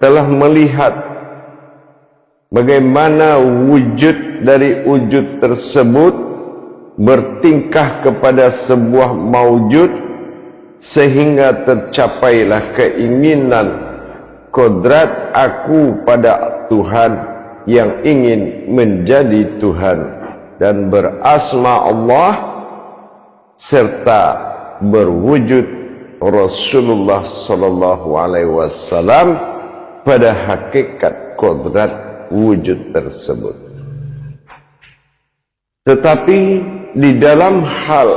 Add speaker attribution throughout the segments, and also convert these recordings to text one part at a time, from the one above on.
Speaker 1: telah melihat bagaimana wujud dari wujud tersebut bertingkah kepada sebuah maujud sehingga tercapailah keinginan kodrat aku pada Tuhan yang ingin menjadi Tuhan dan berasma Allah serta berwujud Rasulullah sallallahu alaihi wasallam pada hakikat kodrat wujud tersebut. Tetapi di dalam hal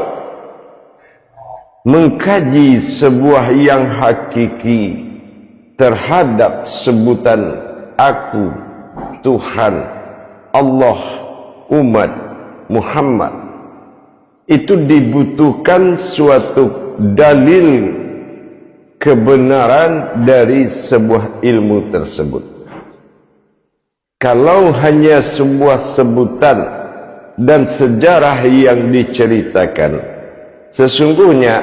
Speaker 1: mengkaji sebuah yang hakiki terhadap sebutan aku, Tuhan, Allah, umat Muhammad, itu dibutuhkan suatu dalil kebenaran dari sebuah ilmu tersebut. Kalau hanya sebuah sebutan dan sejarah yang diceritakan, sesungguhnya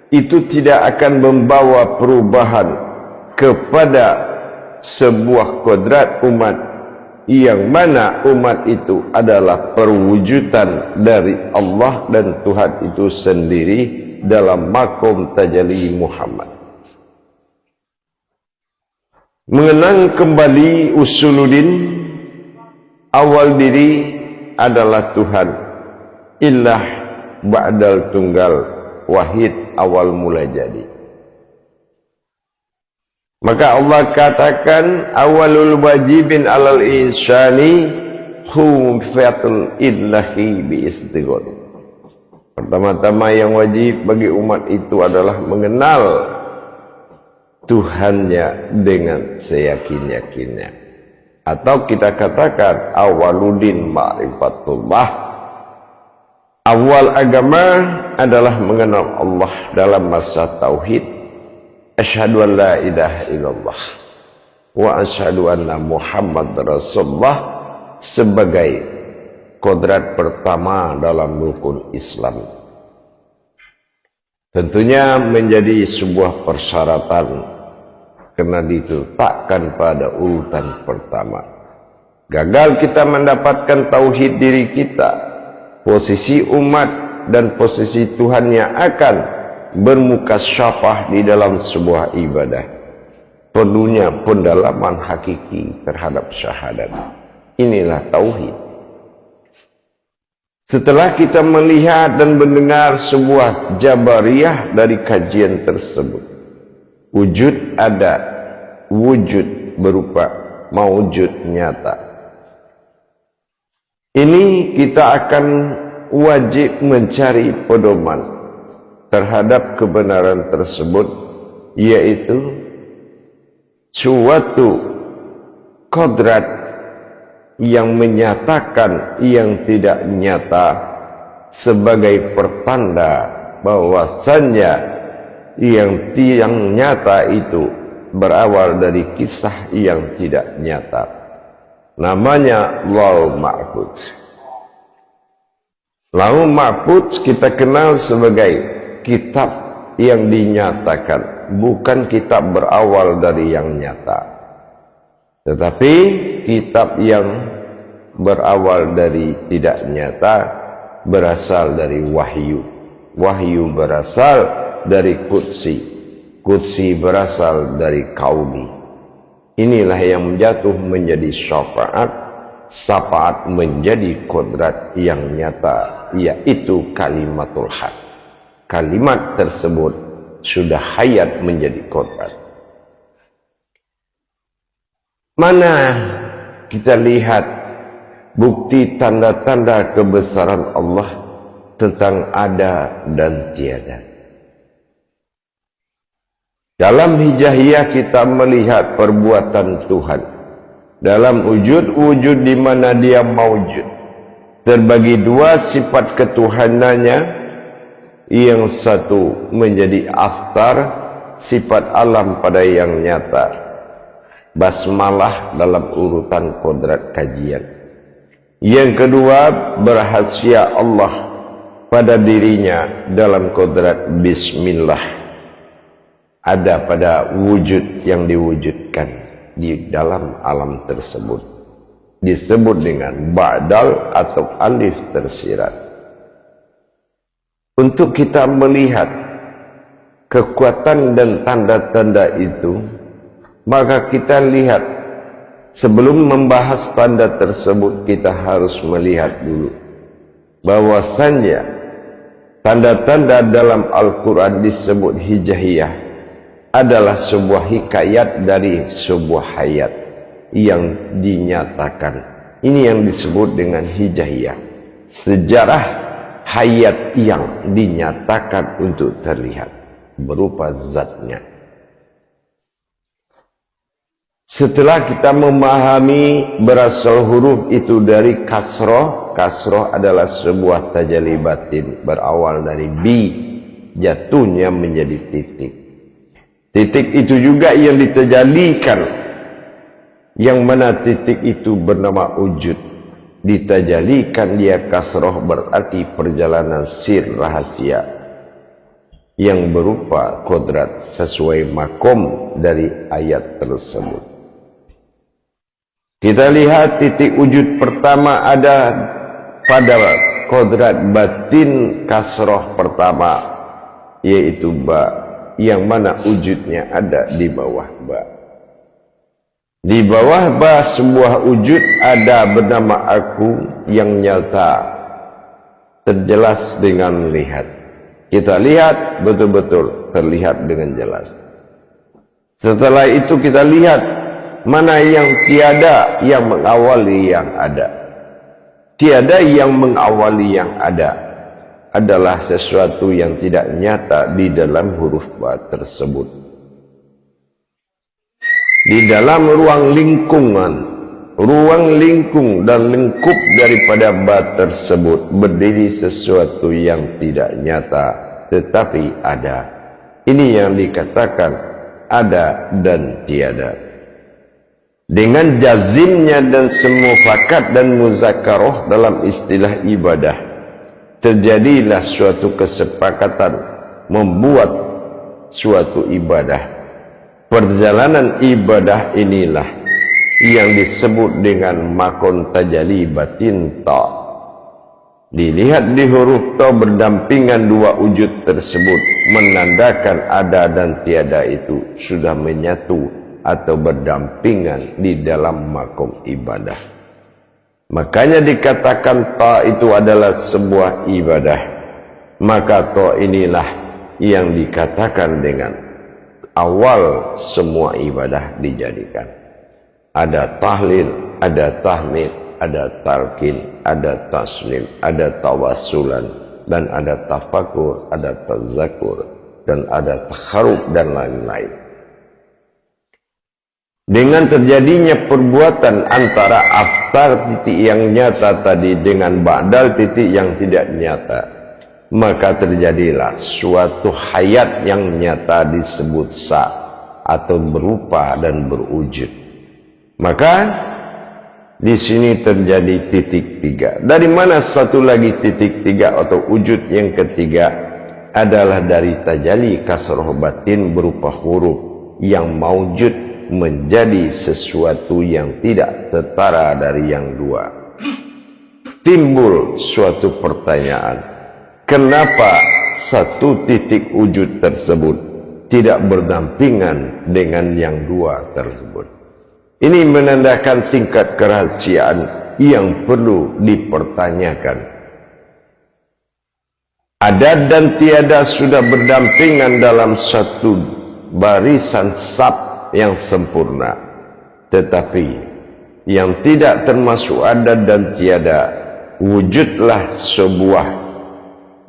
Speaker 1: itu tidak akan membawa perubahan kepada sebuah kodrat umat, yang mana umat itu adalah perwujudan dari Allah dan Tuhan itu sendiri dalam makom tajalli Muhammad. Mengenang kembali usuluddin, awal diri adalah Tuhan, ilah ba'dal tunggal, wahid awal mula jadi. Maka Allah katakan awalul wajibin alal insani khufatul illahi bi istighfar. Pertama-tama yang wajib bagi umat itu adalah mengenal Tuhannya dengan seyakin-yakinnya, atau kita katakan awaludin ma'rifatullah. Awal agama adalah mengenal Allah dalam masa tauhid, asyhadu an la ilaha illallah wa asyhadu anna Muhammad Rasulullah, sebagai kodrat pertama dalam rukun Islam. Tentunya menjadi sebuah persyaratan karena diletakkan pada urutan pertama. Gagal kita mendapatkan tauhid diri kita, posisi umat dan posisi Tuhan yang akan bermuka syafah di dalam sebuah ibadah, perlunya pendalaman hakiki terhadap syahadat. Inilah tauhid. Setelah kita melihat dan mendengar sebuah jabariyah dari kajian tersebut, wujud ada, wujud berupa maujud nyata. Ini kita akan wajib mencari pedoman terhadap kebenaran tersebut, yaitu suatu kodrat yang menyatakan yang tidak nyata sebagai pertanda bahwasannya yang nyata itu berawal dari kisah yang tidak nyata. Namanya Lauhul Mahfuz. Lauhul Mahfuz kita kenal sebagai kitab yang dinyatakan, bukan kitab berawal dari yang nyata, tetapi kitab yang berawal dari tidak nyata, berasal dari wahyu. Wahyu berasal dari qudsi, qudsi berasal dari kauni. Inilah yang menjatuh menjadi syafaat, syafaat menjadi kodrat yang nyata, yaitu kalimatul haq. Kalimat tersebut sudah hayat menjadi kodrat. Mana kita lihat bukti tanda-tanda kebesaran Allah tentang ada dan tiada. Dalam hijahiyah kita melihat perbuatan Tuhan dalam wujud-wujud di mana dia maujud, terbagi dua sifat ketuhanannya. Yang satu menjadi aftar, sifat alam pada yang nyata, basmalah dalam urutan kodrat kajian. Yang kedua berhasia Allah pada dirinya dalam kodrat bismillah, ada pada wujud yang diwujudkan. di dalam alam tersebut. Disebut dengan ba'dal atau alif tersirat. Untuk kita melihat kekuatan dan tanda-tanda itu, maka kita lihat, sebelum membahas tanda tersebut, kita harus melihat dulu bahwasannya tanda-tanda dalam Al-Quran disebut hijaiyah adalah sebuah hikayat dari sebuah hayat yang dinyatakan. Ini yang disebut dengan hijaiyah, sejarah hayat yang dinyatakan untuk terlihat berupa zatnya. Setelah kita memahami berasal huruf itu dari kasroh, kasroh adalah sebuah tajalli batin berawal dari bi, jatuhnya menjadi titik. Titik itu juga yang ditajalikan, yang mana titik itu bernama wujud. Ditajalikan dia kasroh berarti perjalanan sir rahasia yang berupa kodrat sesuai makom dari ayat tersebut. Kita lihat titik wujud pertama ada pada kodrat batin kasroh pertama, yaitu ba, yang mana wujudnya ada di bawah ba. Di bawah ba sebuah wujud ada bernama aku yang nyata, terjelas dengan melihat. Kita lihat betul-betul terlihat dengan jelas. Setelah itu kita lihat mana yang tiada yang mengawali yang ada. Tiada yang mengawali yang ada adalah sesuatu yang tidak nyata di dalam huruf ba tersebut. Di dalam ruang lingkungan, ruang lingkung dan lingkup daripada ba tersebut berdiri sesuatu yang tidak nyata tetapi ada. Ini yang dikatakan ada dan tiada. Dengan jazimnya dan semufakat dan muzakaroh dalam istilah ibadah, terjadilah suatu kesepakatan membuat suatu ibadah. Perjalanan ibadah inilah yang disebut dengan makon tajalli batin ta. Dilihat di huruf ta berdampingan dua wujud tersebut menandakan ada dan tiada itu sudah menyatu atau berdampingan di dalam makom ibadah. Makanya dikatakan ta itu adalah sebuah ibadah. Maka ta inilah yang dikatakan dengan awal semua ibadah dijadikan. Ada tahlil, ada tahmid, ada talqin, ada taslim, ada tawassulan, dan ada tafakur, ada tazakur, dan ada takharub dan lain-lain. Dengan terjadinya perbuatan antara aftar titik yang nyata tadi dengan ba'dal titik yang tidak nyata, maka terjadilah suatu hayat yang nyata disebut sa atau berupa dan berwujud. Maka di sini terjadi titik tiga. Dari mana satu lagi titik tiga atau wujud yang ketiga adalah dari tajalli kasroh batin berupa huruf yang maujud menjadi sesuatu yang tidak setara dari yang dua. Timbul suatu pertanyaan, kenapa satu titik wujud tersebut tidak berdampingan dengan yang dua tersebut? Ini menandakan tingkat kerahasiaan yang perlu dipertanyakan. Ada dan tiada sudah berdampingan dalam satu barisan sab yang sempurna, tetapi yang tidak termasuk ada dan tiada, wujudlah sebuah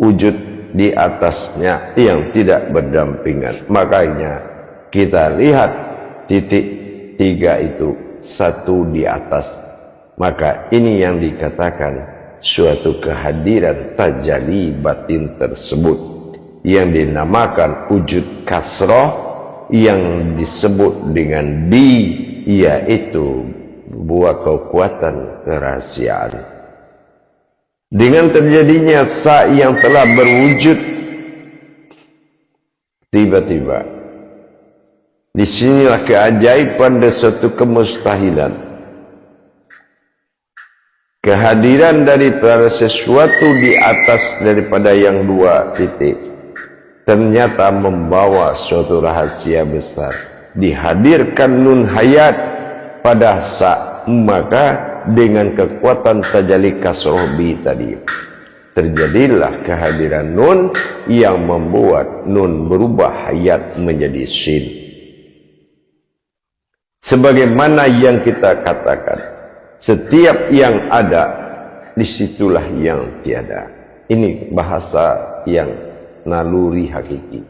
Speaker 1: wujud di atasnya yang tidak berdampingan. Makanya kita lihat titik tiga itu satu di atas, maka ini yang dikatakan suatu kehadiran tajalli batin tersebut yang dinamakan wujud kasroh yang disebut dengan bi, yaitu buah kekuatan kerahasiaan. Dengan terjadinya sa yang telah berwujud, tiba-tiba Disinilah keajaiban dan suatu kemustahilan. Kehadiran daripada sesuatu di atas daripada yang dua titik ternyata membawa suatu rahasia besar. Dihadirkan nun hayat pada sa, maka dengan kekuatan tajalli kasroh bi tadi terjadilah kehadiran nun yang membuat nun berubah hayat menjadi sin. Sebagaimana yang kita katakan, setiap yang ada, disitulah yang tiada. Ini bahasa yang naluri hakiki.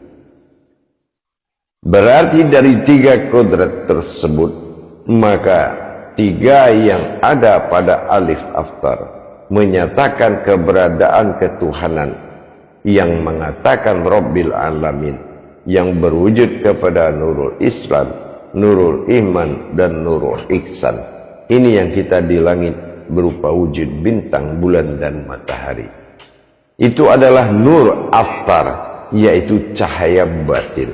Speaker 1: Berarti dari tiga kodrat tersebut, maka tiga yang ada pada alif aftar menyatakan keberadaan ketuhanan, yang mengatakan Rabbil Alamin, yang berwujud kepada nurul Islam, nurul iman, dan nurul ihsan. Ini yang kita di langit berupa wujud bintang, bulan, dan matahari. Itu adalah nur aftar, yaitu cahaya batin.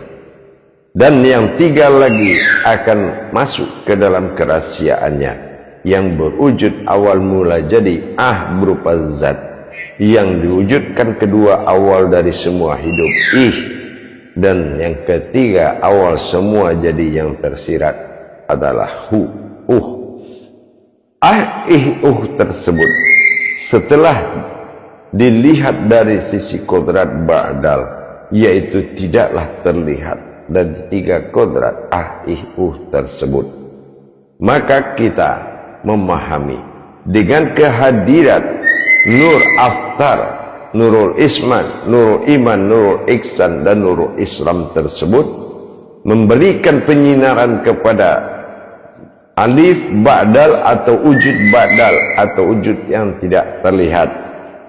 Speaker 1: Dan yang tiga lagi akan masuk ke dalam kerahasiaannya, yang berwujud awal mula jadi berupa zat, yang diwujudkan kedua awal dari semua hidup dan yang ketiga awal semua jadi yang tersirat adalah tersebut setelah dilihat dari sisi kodrat ba'dal, yaitu tidaklah terlihat dari tiga kodrat tersebut, maka kita memahami dengan kehadiran nur aftar, nurul isman, nurul iman, nurul ihsan, dan nurul Islam tersebut memberikan penyinaran kepada alif ba'dal atau wujud ba'dal atau wujud yang tidak terlihat,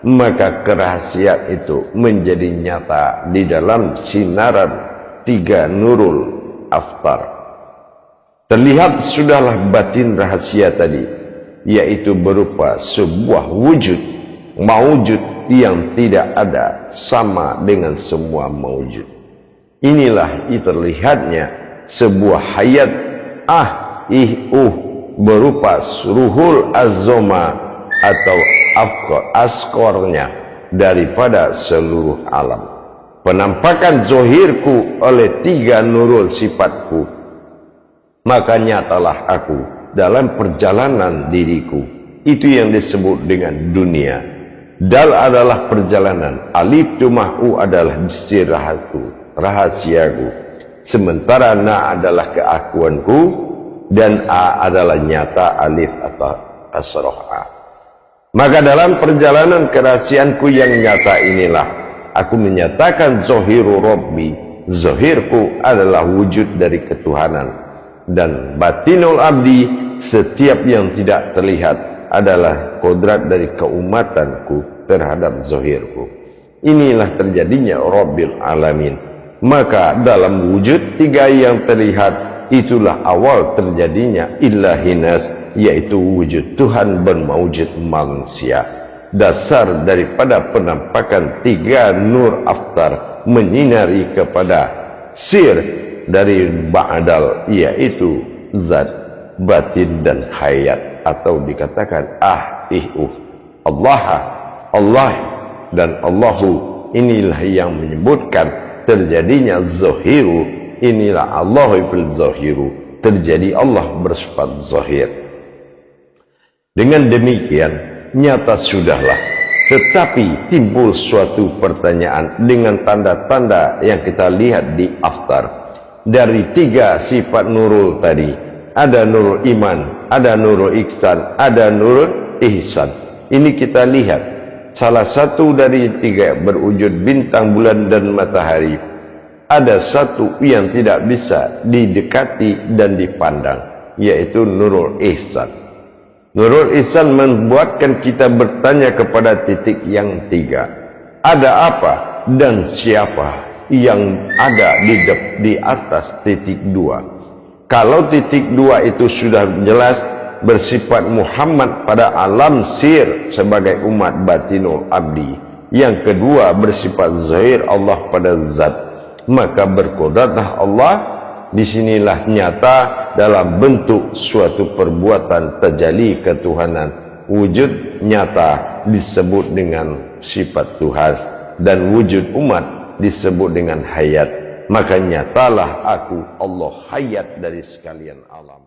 Speaker 1: maka kerahasiaan itu menjadi nyata di dalam sinaran tiga nurul aftar. Terlihat sudahlah batin rahasia tadi, yaitu berupa sebuah wujud maujud yang tidak ada sama dengan semua maujud. Inilah terlihatnya sebuah hayat berupa ruhul azoma atau askornya daripada seluruh alam. Penampakan zohirku oleh tiga nurul sifatku, maka nyatalah aku dalam perjalanan diriku. Itu yang disebut dengan dunia. Dal adalah perjalanan, alif tumah'u adalah istirahatku, rahasiaku, sementara na adalah keakuanku, dan a adalah nyata alif atau asroh a. Maka dalam perjalanan kerahasianku yang nyata inilah aku menyatakan zohiru Rabbi, zohirku adalah wujud dari ketuhanan, dan batinul abdi, setiap yang tidak terlihat, adalah kodrat dari keumatanku terhadap zohirku. Inilah terjadinya Rabbil Alamin. Maka dalam wujud tiga yang terlihat, itulah awal terjadinya ilahinas, yaitu wujud Tuhan bermawujud manusia. Dasar daripada penampakan tiga nur aftar menyinari kepada sir dari ba'dal, yaitu zat, batin, dan hayat, atau dikatakan Allah dan Allahu. Inilah yang menyebutkan terjadinya zohiru. Inilah Allahu fil zohiru, terjadi Allah bersifat zohir. Dengan demikian nyata sudahlah, tetapi timbul suatu pertanyaan dengan tanda-tanda yang kita lihat di aftar. Dari tiga sifat nurul tadi, ada nurul iman, ada nurul ihsan, ada nurul ihsan. Ini kita lihat salah satu dari tiga berwujud bintang, bulan, dan matahari. Ada satu yang tidak bisa didekati dan dipandang, yaitu nurul ihsan. Nurul ihsan membuatkan kita bertanya kepada titik yang tiga. Ada apa dan siapa yang ada di atas titik dua? Kalau titik dua itu sudah jelas bersifat Muhammad pada alam sir sebagai umat batinul abdi, yang kedua bersifat zahir Allah pada zat, maka berkodratlah Allah disinilah nyata dalam bentuk suatu perbuatan tajalli ketuhanan. Wujud nyata disebut dengan sifat Tuhan, dan wujud umat disebut dengan hayat. Maka nyatalah aku Allah hayat dari sekalian alam.